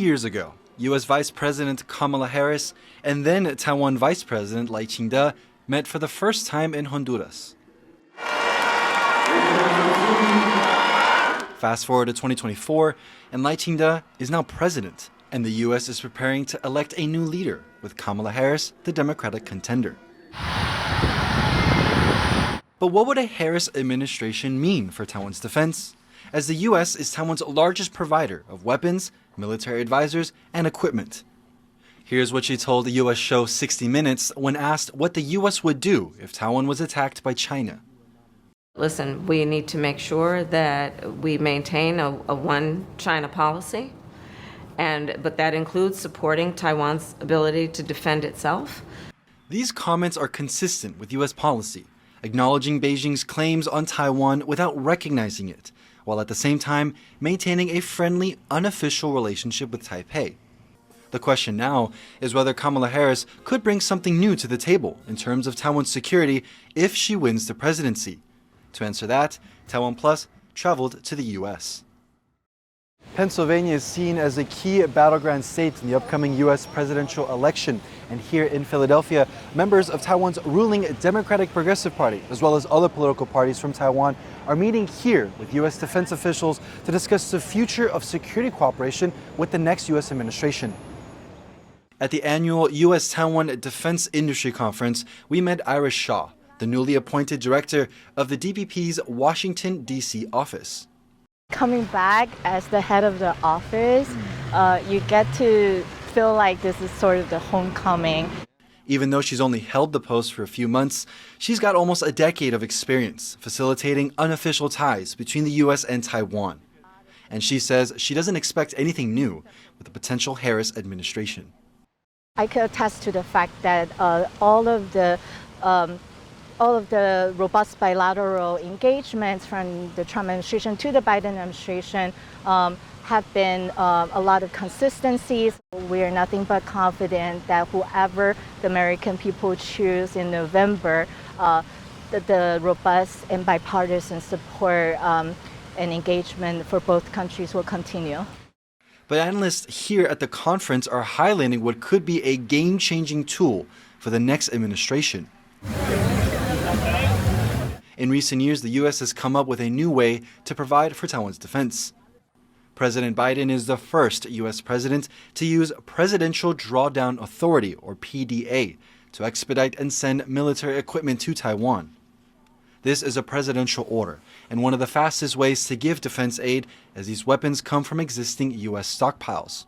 years ago, U.S. Vice President Kamala Harris and then Taiwan Vice President Lai Ching-te met for the first time in Honduras. Fast forward to 2024, and Lai Ching-te is now president, and the U.S. is preparing to elect a new leader, with Kamala Harris the Democratic contender. But what would a Harris administration mean for Taiwan's defense, as the U.S. is Taiwan's largest provider of weapons, military advisors, and equipment? Here's what she told the U.S. show 60 Minutes when asked what the U.S. would do if Taiwan was attacked by China. Listen, we need to make sure that we maintain a one China policy, but that includes supporting Taiwan's ability to defend itself. These comments are consistent with U.S. policy, acknowledging Beijing's claims on Taiwan without recognizing it, while at the same time maintaining a friendly, unofficial relationship with Taipei. The question now is whether Kamala Harris could bring something new to the table in terms of Taiwan's security if she wins the presidency. To answer that, TaiwanPlus traveled to the U.S. Pennsylvania is seen as a key battleground state in the upcoming U.S. presidential election. And here in Philadelphia, members of Taiwan's ruling Democratic Progressive Party, as well as other political parties from Taiwan, are meeting here with U.S. defense officials to discuss the future of security cooperation with the next U.S. administration. At the annual U.S. Taiwan Defense Industry Conference, we met Iris Shaw, the newly appointed director of the DPP's Washington, D.C. office. Coming back as the head of the office, you get to feel like this is sort of the homecoming. Even though she's only held the post for a few months, she's got almost a decade of experience facilitating unofficial ties between the U.S. and Taiwan. And she says she doesn't expect anything new with the potential Harris administration. I could attest to the fact that all of the robust bilateral engagements from the Trump administration to the Biden administration have been a lot of consistencies. We are nothing but confident that whoever the American people choose in November, the robust and bipartisan support and engagement for both countries will continue. But analysts here at the conference are highlighting what could be a game-changing tool for the next administration. In recent years, the U.S. has come up with a new way to provide for Taiwan's defense. President Biden is the first U.S. president to use Presidential Drawdown Authority, or PDA, to expedite and send military equipment to Taiwan. This is a presidential order and one of the fastest ways to give defense aid, as these weapons come from existing U.S. stockpiles.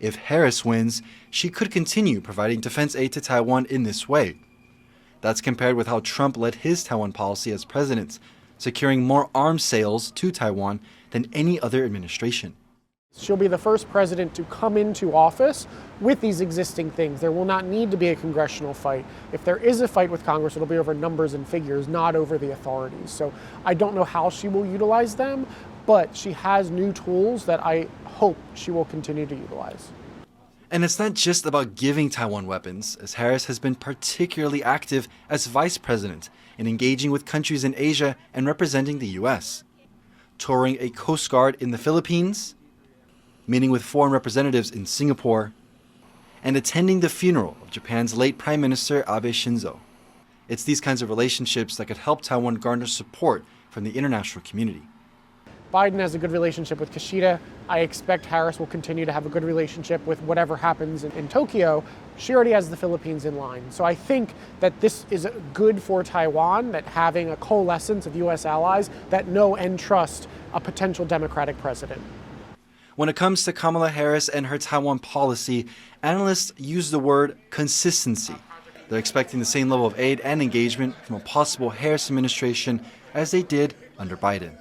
If Harris wins, she could continue providing defense aid to Taiwan in this way. That's compared with how Trump led his Taiwan policy as president, securing more arms sales to Taiwan than any other administration. She'll be the first president to come into office with these existing things. There will not need to be a congressional fight. If there is a fight with Congress, it'll be over numbers and figures, not over the authorities. So I don't know how she will utilize them, but she has new tools that I hope she will continue to utilize. And it's not just about giving Taiwan weapons, as Harris has been particularly active as vice president in engaging with countries in Asia and representing the U.S., touring a Coast Guard in the Philippines, meeting with foreign representatives in Singapore, and attending the funeral of Japan's late Prime Minister Abe Shinzo. It's these kinds of relationships that could help Taiwan garner support from the international community. Biden has a good relationship with Kishida. I expect Harris will continue to have a good relationship with whatever happens in Tokyo. She already has the Philippines in line. So I think that this is good for Taiwan, that having a coalescence of U.S. allies that know and trust a potential Democratic president. When it comes to Kamala Harris and her Taiwan policy, analysts use the word consistency. They're expecting the same level of aid and engagement from a possible Harris administration as they did under Biden.